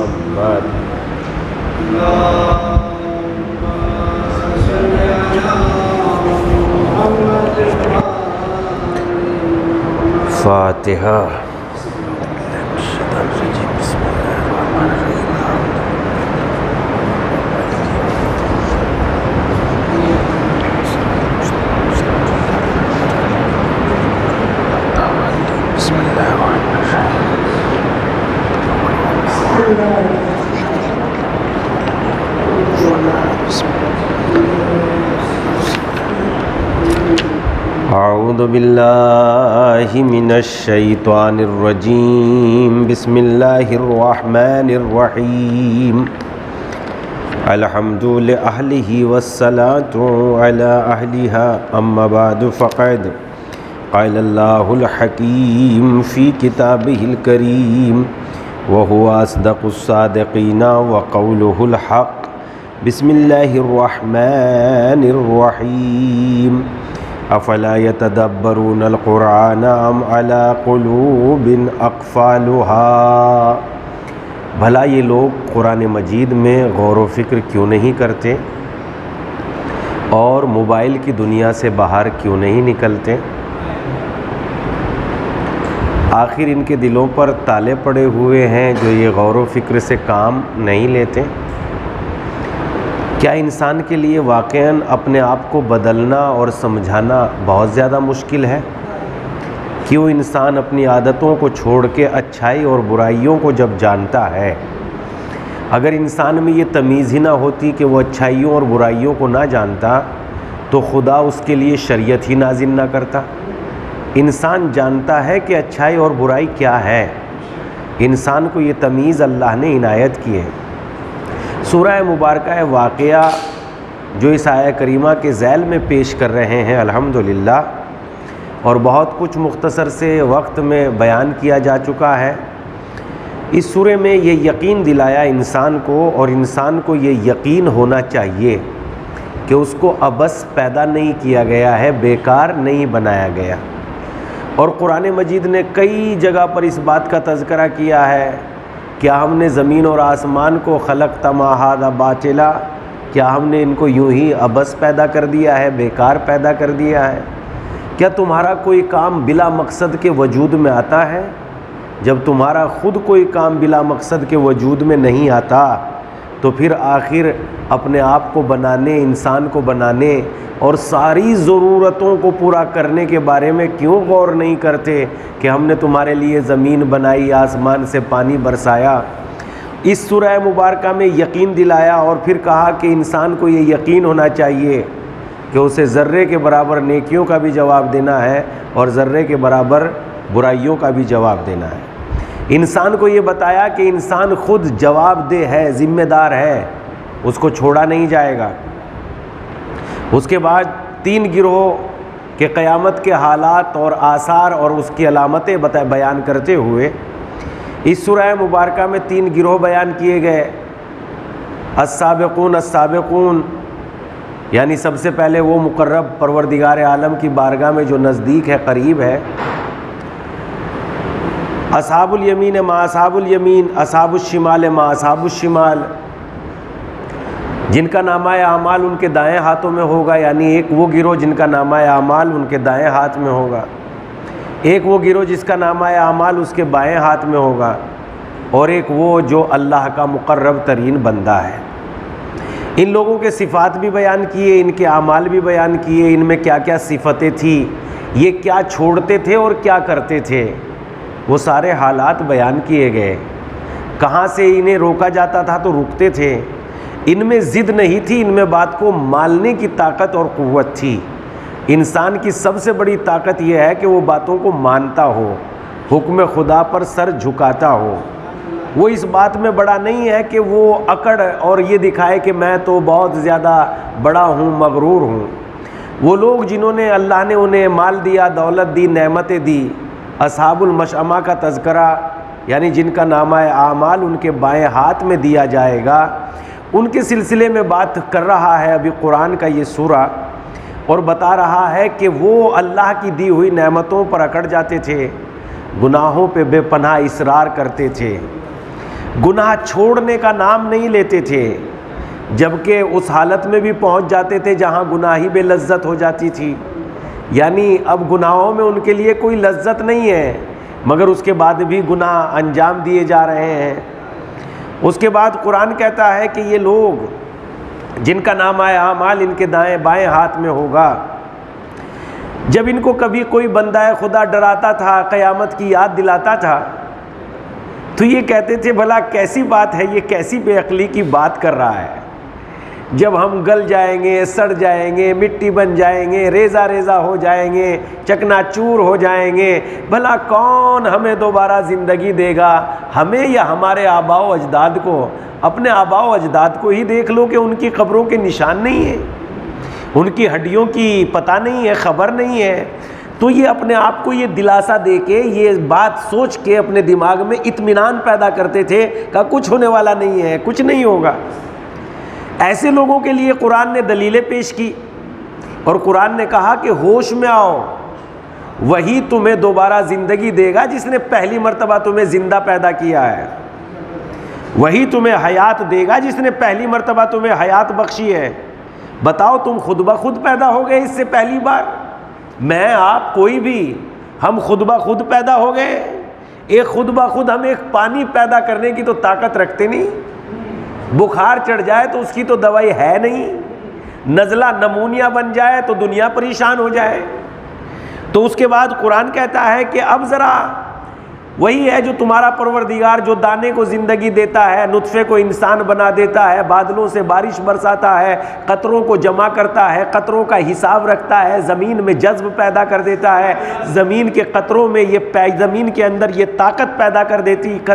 محمد فاتحہ. اعوذ باللہ من الشیطان الرجیم. بسم اللہ الرحمن الرحیم. الحمد لأہلہ والصلاة علی اہلہا. اما بعد فقد قال اللہ الحکیم فی کتابہ الکریم وهو اصدق الصادقین وقولہ الحق. بسم اللہ الرحمن الرحیم. افلا یتدبرون القرآن ام علی قلوب اقفالها. بھلا یہ لوگ قرآن مجید میں غور و فکر کیوں نہیں کرتے اور موبائل کی دنیا سے باہر کیوں نہیں نکلتے؟ آخر ان کے دلوں پر تالے پڑے ہوئے ہیں جو یہ غور و فکر سے کام نہیں لیتے؟ کیا انسان کے لیے واقعاً اپنے آپ کو بدلنا اور سمجھانا بہت زیادہ مشکل ہے؟ کیوں انسان اپنی عادتوں کو چھوڑ کے اچھائی اور برائیوں کو جب جانتا ہے، اگر انسان میں یہ تمیز ہی نہ ہوتی کہ وہ اچھائیوں اور برائیوں کو نہ جانتا تو خدا اس کے لیے شریعت ہی نازل نہ کرتا؟ انسان جانتا ہے کہ اچھائی اور برائی کیا ہے، انسان کو یہ تمیز اللہ نے عنایت کی ہے۔ سورہ مبارکہ واقعہ جو اس آیہ کریمہ کے ذیل میں پیش کر رہے ہیں الحمدللہ، اور بہت کچھ مختصر سے وقت میں بیان کیا جا چکا ہے، اس سورہ میں یہ یقین دلایا انسان کو، اور انسان کو یہ یقین ہونا چاہیے کہ اس کو عبث پیدا نہیں کیا گیا ہے، بیکار نہیں بنایا گیا۔ اور قرآن مجید نے کئی جگہ پر اس بات کا تذکرہ کیا ہے، کیا ہم نے زمین اور آسمان کو خلقت ما ھذا باطلا، کیا ہم نے ان کو یوں ہی عبث پیدا کر دیا ہے، بیکار پیدا کر دیا ہے؟ کیا تمہارا کوئی کام بلا مقصد کے وجود میں آتا ہے؟ جب تمہارا خود کوئی کام بلا مقصد کے وجود میں نہیں آتا تو پھر آخر اپنے آپ کو بنانے، انسان کو بنانے اور ساری ضرورتوں کو پورا کرنے کے بارے میں کیوں غور نہیں کرتے کہ ہم نے تمہارے لیے زمین بنائی، آسمان سے پانی برسایا؟ اس سورہ مبارکہ میں یقین دلایا اور پھر کہا کہ انسان کو یہ یقین ہونا چاہیے کہ اسے ذرے کے برابر نیکیوں کا بھی جواب دینا ہے اور ذرے کے برابر برائیوں کا بھی جواب دینا ہے۔ انسان کو یہ بتایا کہ انسان خود جواب دہ ہے، ذمہ دار ہے، اس کو چھوڑا نہیں جائے گا۔ اس کے بعد 3 گروہ کے قیامت کے حالات اور آثار اور اس کی علامتیں بیان کرتے ہوئے اس سورہ مبارکہ میں 3 گروہ بیان کیے گئے۔ السابقون السابقون، یعنی سب سے پہلے وہ مقرب پروردگار عالم کی بارگاہ میں جو نزدیک ہے، قریب ہے۔ اصحاب الیمین ما اصحاب الیمین، اصحاب الشمال ما اصحاب الشمال، جن کا نامہ اعمال ان کے دائیں ہاتھوں میں ہوگا، یعنی ایک وہ گروہ جن کا نامہ اعمال ان کے دائیں ہاتھ میں ہوگا، ایک وہ گروہ جس کا نامہ اعمال اس کے بائیں ہاتھ میں ہوگا، اور ایک وہ جو اللہ کا مقرب ترین بندہ ہے۔ ان لوگوں کے صفات بھی بیان کیے، ان کے اعمال بھی بیان کیے، ان میں کیا کیا صفتیں تھیں، یہ کیا چھوڑتے تھے اور کیا کرتے تھے، وہ سارے حالات بیان کیے گئے۔ کہاں سے انہیں روکا جاتا تھا تو رکتے تھے، ان میں ضد نہیں تھی، ان میں بات کو ماننے کی طاقت اور قوت تھی۔ انسان کی سب سے بڑی طاقت یہ ہے کہ وہ باتوں کو مانتا ہو، حکم خدا پر سر جھکاتا ہو۔ وہ اس بات میں بڑا نہیں ہے کہ وہ اکڑ اور یہ دکھائے کہ میں تو بہت زیادہ بڑا ہوں، مغرور ہوں۔ وہ لوگ جنہوں نے اللہ نے انہیں مال دیا، دولت دی، نعمتیں دی، اصحاب المشأمہ کا تذکرہ، یعنی جن کا نامہ اعمال ان کے بائیں ہاتھ میں دیا جائے گا، ان کے سلسلے میں بات کر رہا ہے ابھی قرآن کا یہ سورہ، اور بتا رہا ہے کہ وہ اللہ کی دی ہوئی نعمتوں پر اکڑ جاتے تھے، گناہوں پہ بے پناہ اصرار کرتے تھے۔ گناہ چھوڑنے کا نام نہیں لیتے تھے، جبکہ اس حالت میں بھی پہنچ جاتے تھے جہاں گناہ ہی بے لذت ہو جاتی تھی، یعنی اب گناہوں میں ان کے لیے کوئی لذت نہیں ہے، مگر اس کے بعد بھی گناہ انجام دیے جا رہے ہیں۔ اس کے بعد قرآن کہتا ہے کہ یہ لوگ جن کا نامہ اعمال ان کے دائیں بائیں ہاتھ میں ہوگا، جب ان کو کبھی کوئی بندہ خدا ڈراتا تھا، قیامت کی یاد دلاتا تھا، تو یہ کہتے تھے بھلا کیسی بات ہے، یہ کیسی بے عقلی کی بات کر رہا ہے، جب ہم گل جائیں گے، سڑ جائیں گے، مٹی بن جائیں گے، ریزہ ریزہ ہو جائیں گے، چکنا چور ہو جائیں گے، بھلا کون ہمیں دوبارہ زندگی دے گا، ہمیں یا ہمارے آباء و اجداد کو؟ اپنے آباء و اجداد کو ہی دیکھ لو کہ ان کی قبروں کے نشان نہیں ہیں، ان کی ہڈیوں کی پتہ نہیں ہے، خبر نہیں ہے۔ تو یہ اپنے آپ کو یہ دلاسا دے کے، یہ بات سوچ کے اپنے دماغ میں اطمینان پیدا کرتے تھے کہ کچھ ہونے والا نہیں ہے، کچھ نہیں ہوگا۔ ایسے لوگوں کے لیے قرآن نے دلیلیں پیش کی، اور قرآن نے کہا کہ ہوش میں آؤ، وہی تمہیں دوبارہ زندگی دے گا جس نے پہلی مرتبہ تمہیں زندہ پیدا کیا ہے، وہی تمہیں حیات دے گا جس نے پہلی مرتبہ تمہیں حیات بخشی ہے۔ بتاؤ تم خود بخود پیدا ہو گئے اس سے پہلی بار؟ میں، آپ، کوئی بھی، ہم خود بخود پیدا ہو گئے؟ ایک خود بخود ہم ایک پانی پیدا کرنے کی تو طاقت رکھتے نہیں، بخار چڑھ جائے تو اس کی تو دوائی ہے نہیں، نزلہ نمونیا بن جائے تو دنیا پریشان ہو جائے۔ تو اس کے بعد قرآن کہتا ہے کہ اب ذرا وہی ہے جو تمہارا پروردگار، جو دانے کو زندگی دیتا ہے، نطفے کو انسان بنا دیتا ہے، بادلوں سے بارش برساتا ہے، قطروں کو جمع کرتا ہے، قطروں کا حساب رکھتا ہے، زمین میں جذب پیدا کر دیتا ہے، زمین کے قطروں میں زمین کے اندر یہ طاقت پیدا کر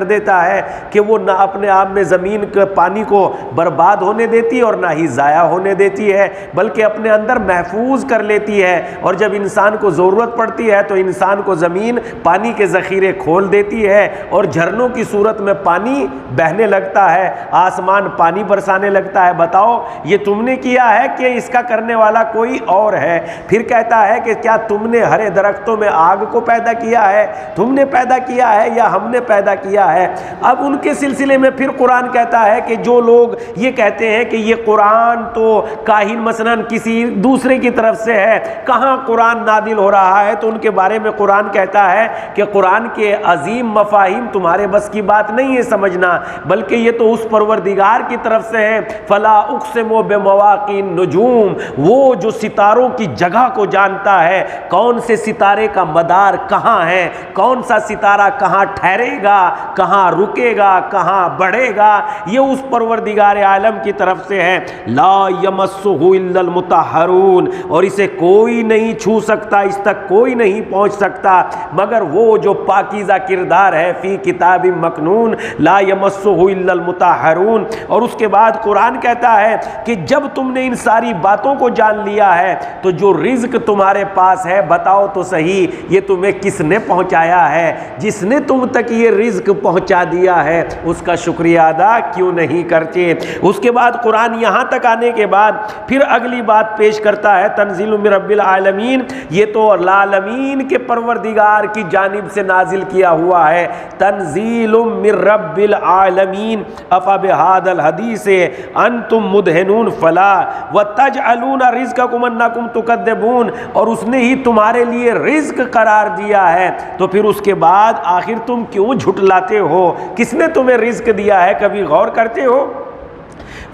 دیتا ہے کہ وہ نہ اپنے آپ میں زمین کے پانی کو برباد ہونے دیتی اور نہ ہی ضائع ہونے دیتی ہے، بلکہ اپنے اندر محفوظ کر لیتی ہے، اور جب انسان کو ضرورت پڑتی ہے تو انسان کو زمین پانی کے ذخیرے کھول دیتی ہے، اور جھرنوں کی صورت میں پانی بہنے لگتا ہے، آسمان پانی برسانے لگتا ہے۔ بتاؤ یہ تم نے کیا ہے کہ اس کا کرنے والا کوئی اور ہے؟ پھر کہتا ہے کہ کیا تم نے ہرے درختوں میں آگ کو پیدا کیا ہے؟ تم نے پیدا کیا ہے یا ہم نے پیدا کیا ہے؟ اب ان کے سلسلے میں پھر قرآن کہتا ہے کہ جو لوگ یہ کہتے ہیں کہ یہ قرآن تو کاہن مثلاً کسی دوسرے کی طرف سے ہے، کہاں قرآن نازل ہو رہا ہے، تو ان کے بارے میں قرآن کہتا ہے کہ قرآن کے عظیم مفاہیم تمہارے بس کی بات نہیں ہے سمجھنا، بلکہ یہ تو اس پروردگار کی طرف سے ہے۔ فلا اقسم بمواقع النجوم، وہ جو ستاروں کی جگہ کو جانتا ہے، کون سے ستارے کا مدار کہاں ہے، کون سا ستارہ کہاں ٹھہرے گا، کہاں رکے گا، کہاں بڑھے گا، یہ اس پروردگار عالم کی طرف سے ہے۔ لا یمسہ الا المطہرون، اور اسے کوئی نہیں چھو سکتا، اس تک کوئی نہیں پہنچ سکتا مگر وہ جو پاکیزہ کردار ہے، فی کتاب مکنون لا یمسہ الا المطہرون۔ اور اس کے بعد قرآن کہتا ہے کہ جب تم نے ان ساری باتوں کو جان لیا ہے تو جو رزق تمہارے پاس ہے، بتاؤ تو صحیح یہ تمہیں کس نے پہنچایا ہے؟ جس نے تم تک یہ رزق پہنچا دیا ہے اس کا شکریہ ادا کیوں نہیں کرتے؟ اس کے بعد قرآن یہاں تک آنے کے بعد پھر اگلی بات پیش کرتا ہے، تنزیل من رب العالمین، یہ تو العالمین کے پروردگار کی جانب سے نازل کیا ہوا ہے، تنزیل من رب العالمین افا بہذا الحدیث انتم مدہنون فلا وتجعلون رزقکم انکم تکذبون، اور اس نے ہی تمہارے لیے رزق قرار دیا ہے، تو پھر اس کے بعد آخر تم کیوں جھٹلاتے ہو؟ کس نے تمہیں رزق دیا ہے؟ کبھی غور کرتے ہو؟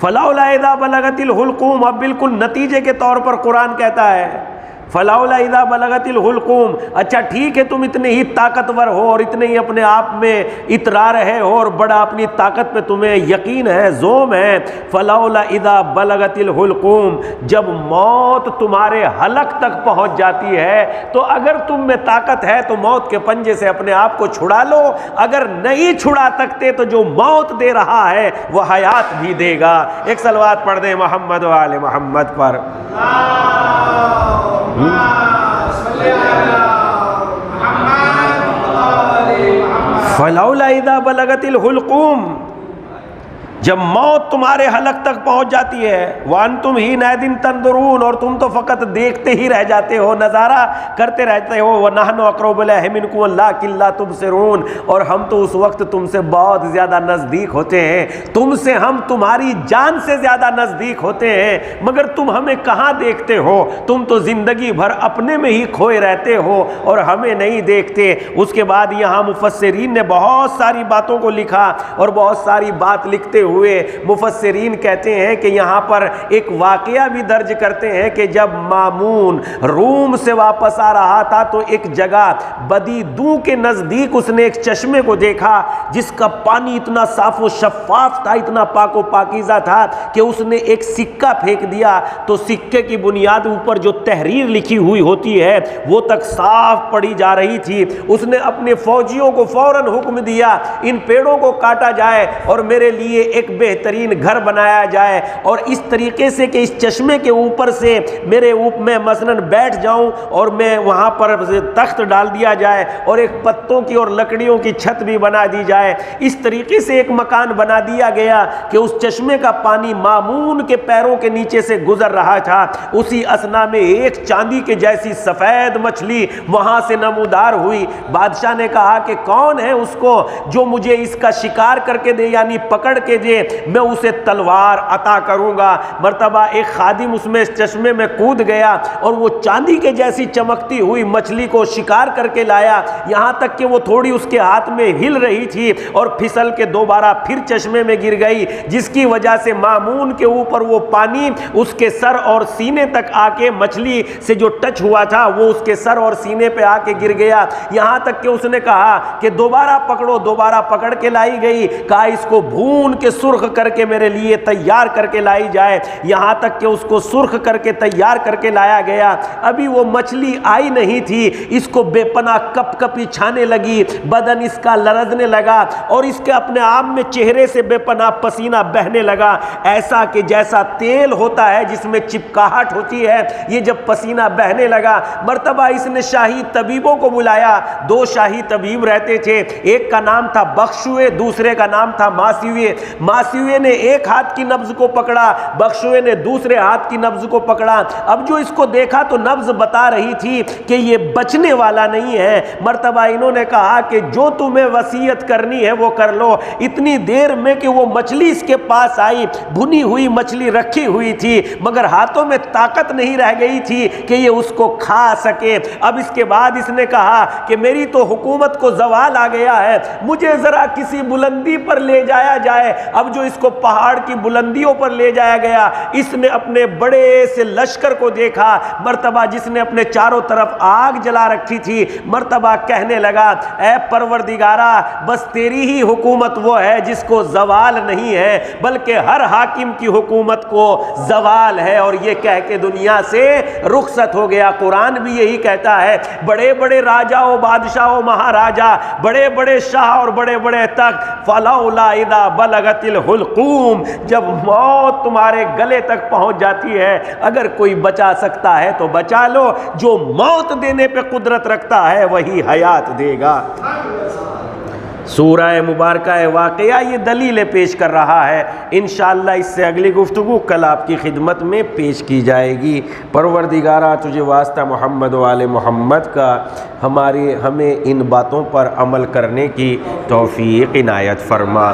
فلولا اذا بلغت الحلقوم، اب بالکل نتیجے کے طور پر قرآن کہتا ہے فلولا اذا بلغت الحلقوم، اچھا ٹھیک ہے تم اتنے ہی طاقتور ہو اور اتنے ہی اپنے آپ میں اترا رہے ہو اور بڑا اپنی طاقت پہ تمہیں یقین ہے، زوم ہے، فلولا اذا بلغت الحلقوم، جب موت تمہارے حلق تک پہنچ جاتی ہے تو اگر تم میں طاقت ہے تو موت کے پنجے سے اپنے آپ کو چھڑا لو، اگر نہیں چھڑا سکتے تو جو موت دے رہا ہے وہ حیات بھی دے گا۔ ایک صلوات پڑھ دیں محمد و آل محمد پر۔ فلولا اذا بلغت الحلقوم، جب موت تمہارے حلق تک پہنچ جاتی ہے، وَأَنْتُمْ حِينَئِذٍ تَنظُرُونَ، اور تم تو فقط دیکھتے ہی رہ جاتے ہو، نظارہ کرتے رہتے ہو، وَنَحْنُ أَقْرَبُ إِلَيْهِ مِنْكُمْ وَلَٰكِن لَا تُبْصِرُونَ، اور ہم تو اس وقت تم سے بہت زیادہ نزدیک ہوتے ہیں، تم سے ہم تمہاری جان سے زیادہ نزدیک ہوتے ہیں، مگر تم ہمیں کہاں دیکھتے ہو؟ تم تو زندگی بھر اپنے میں ہی کھوئے رہتے ہو اور ہمیں نہیں دیکھتے۔ اس کے بعد یہاں مفسرین نے بہت ساری باتوں کو لکھا، اور بہت ساری بات لکھتے ہوئے مفسرین کہتے ہیں کہ یہاں پر ایک واقعہ بھی درج کرتے ہیں کہ جب مامون روم سے واپس آ رہا تھا تو ایک جگہ بدی دو کے نزدیک اس نے ایک چشمے کو دیکھا جس کا پانی اتنا صاف و شفاف تھا، اتنا پاک و پاکیزہ تھا کہ اس نے ایک سکہ پھینک دیا تو سکے کی بنیاد اوپر جو تحریر لکھی ہوئی ہوتی ہے وہ تک صاف پڑھی جا رہی تھی۔ اس نے اپنے فوجیوں کو فوراً حکم دیا ان پیڑوں کو کاٹا جائے اور میرے لیے ایک بہترین گھر بنایا جائے، اور اس طریقے سے کہ اس چشمے کے اوپر سے میں مثلاً بیٹھ جاؤں اور میں وہاں پر تخت ڈال دیا جائے اور ایک پتوں کی اور لکڑیوں کی چھت بھی بنا دی جائے۔ اس طریقے سے ایک مکان بنا دیا گیا کہ اس چشمے کا پانی مامون کے پیروں کے نیچے سے گزر رہا تھا۔ اسی اثنا میں ایک چاندی کے جیسی سفید مچھلی وہاں سے نمودار ہوئی۔ بادشاہ نے کہا کہ کون ہے اس کو جو مجھے اس کا شکار کر کے دے، یعنی پکڑ کے دے، میں اسے تلوار عطا کروں گا۔ مرتبہ ایک خادم اس میں اس چشمے میں کود گیا اور وہ چاندی کے جیسی چمکتی ہوئی مچھلی کو شکار کر کے لایا، یہاں تک کہ وہ تھوڑی اس کے ہاتھ میں ہل رہی تھی اور پھسل کے دوبارہ پھر چشمے میں گر گئی، جس کی وجہ سے مامون کے اوپر وہ پانی اس کے سر اور سینے تک آ کے مچھلی سے جو ٹچ ہوا تھا وہ اس کے سر اور سینے پہ آ کے گر گیا، یہاں تک کہ اس نے کہا کہ دوبارہ پکڑو، دوبارہ پکڑ کے لائی گئی، کہا اس کو بھون کے سرخ کر کے میرے لیے تیار کر کے لائی جائے، یہاں تک کہ اس کو سرخ کر کے تیار کر کے لایا گیا۔ ابھی وہ مچھلی آئی نہیں تھی، اس کو بے پناہ کپ کپی چھانے لگی، بدن اس کا لرزنے لگا اور اس کے اپنے آپ میں چہرے سے بے پناہ پسینہ بہنے لگا، ایسا کہ جیسا تیل ہوتا ہے جس میں چپکاہٹ ہوتی ہے، یہ جب پسینہ بہنے لگا۔ مرتبہ اس نے شاہی طبیبوں کو بلایا، دو شاہی طبیب رہتے تھے، ایک کا نام تھا بخشوئے، دوسرے کا نام تھا ماسیوئے۔ ماسیوئے نے ایک ہاتھ کی نبض کو پکڑا، بخشوئے نے دوسرے ہاتھ کی نبض کو پکڑا۔ اب جو اس کو دیکھا تو نبض بتا رہی تھی کہ یہ بچنے والا نہیں ہے۔ مرتبہ انہوں نے کہا کہ جو تمہیں وصیت کرنی ہے وہ کر لو۔ اتنی دیر میں کہ وہ مچھلی اس کے پاس آئی، بھنی ہوئی مچھلی رکھی ہوئی تھی، مگر ہاتھوں میں طاقت نہیں رہ گئی تھی کہ یہ اس کو کھا سکے۔ اب اس کے بعد اس نے کہا کہ میری تو حکومت کو زوال آ گیا ہے، مجھے ذرا کسی بلندی پر لے جایا جائے۔ اب جو اس کو پہاڑ کی بلندیوں پر لے جایا گیا، اس نے اپنے بڑے سے لشکر کو دیکھا، مرتبہ جس نے اپنے چاروں طرف آگ جلا رکھی تھی، مرتبہ کہنے لگا اے پروردگارا، بس تیری ہی حکومت وہ ہے جس کو زوال نہیں ہے، بلکہ ہر حاکم کی حکومت کو زوال ہے، اور یہ کہہ کے دنیا سے رخصت ہو گیا۔ قرآن بھی یہی کہتا ہے، بڑے بڑے راجا و بادشاہ و مہاراجا، بڑے بڑے شاہ اور بڑے بڑے تخت، فلولا اذا بلغت الحلقوم، جب موت تمہارے گلے تک پہنچ جاتی ہے، اگر کوئی بچا سکتا ہے تو بچا لو، جو موت دینے پہ قدرت رکھتا ہے وہی حیات دے گا۔ سورہ مبارکہ واقعہ یہ دلیلیں پیش کر رہا ہے، انشاءاللہ اس سے اگلی گفتگو کل آپ کی خدمت میں پیش کی جائے گی۔ پروردگارہ تجھے واسطہ محمد و آل محمد کا ہمیں ان باتوں پر عمل کرنے کی توفیق عنایت فرما۔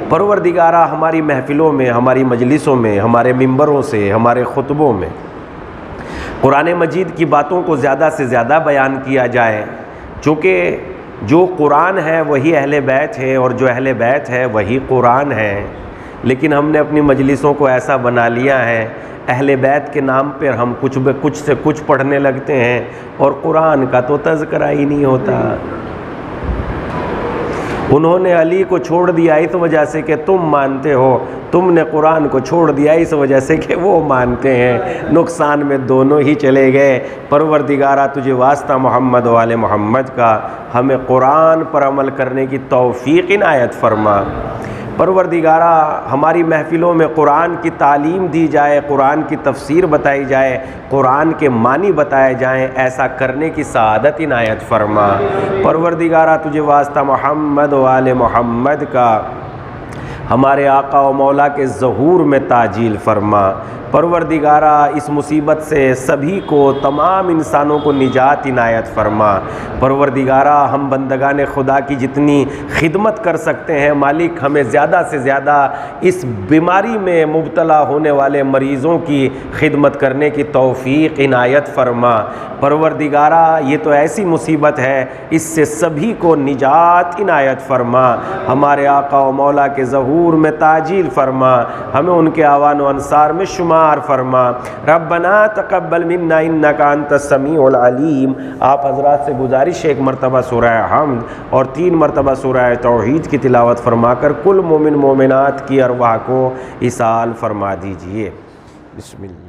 پروردگارہ ہماری محفلوں میں، ہماری مجلسوں میں، ہمارے ممبروں سے، ہمارے خطبوں میں قرآن مجید کی باتوں کو زیادہ سے زیادہ بیان کیا جائے، چونکہ جو قرآن ہے وہی اہل بیت ہے اور جو اہل بیت ہے وہی قرآن ہے، لیکن ہم نے اپنی مجلسوں کو ایسا بنا لیا ہے، اہل بیت کے نام پر ہم کچھ سے کچھ پڑھنے لگتے ہیں اور قرآن کا تو تذکرہ ہی نہیں ہوتا۔ انہوں نے علی کو چھوڑ دیا اس وجہ سے کہ تم مانتے ہو، تم نے قرآن کو چھوڑ دیا اس وجہ سے کہ وہ مانتے ہیں، نقصان میں دونوں ہی چلے گئے۔ پروردگارہ تجھے واسطہ محمد و آل محمد کا ہمیں قرآن پر عمل کرنے کی توفیق عنایت فرما۔ پروردگارہ ہماری محفلوں میں قرآن کی تعلیم دی جائے، قرآن کی تفسیر بتائی جائے، قرآن کے معنی بتائے جائیں، ایسا کرنے کی سعادت عنایت فرما۔ پروردگارہ تجھے واسطہ محمد و آل محمد کا ہمارے آقا و مولا کے ظہور میں تعجیل فرما۔ پروردگارا اس مصیبت سے سبھی کو، تمام انسانوں کو نجات عنایت فرما۔ پروردگارا ہم بندگان خدا کی جتنی خدمت کر سکتے ہیں مالک، ہمیں زیادہ سے زیادہ اس بیماری میں مبتلا ہونے والے مریضوں کی خدمت کرنے کی توفیق عنایت فرما۔ پروردگارا یہ تو ایسی مصیبت ہے، اس سے سبھی کو نجات عنایت فرما۔ ہمارے آقا و مولا کے ظہور میں تعجیل فرما، ہمیں ان کے اعوان و انصار میں شمار فرما۔ ربنا تقبل منا انک انت السمیع العلیم۔ آپ حضرات سے گزارش ہے ایک مرتبہ سورہ حمد اور 3 مرتبہ سورہ توحید کی تلاوت فرما کر کل مومن مومنات کی ارواح کو ایصال فرما دیجئے۔ بسم اللہ۔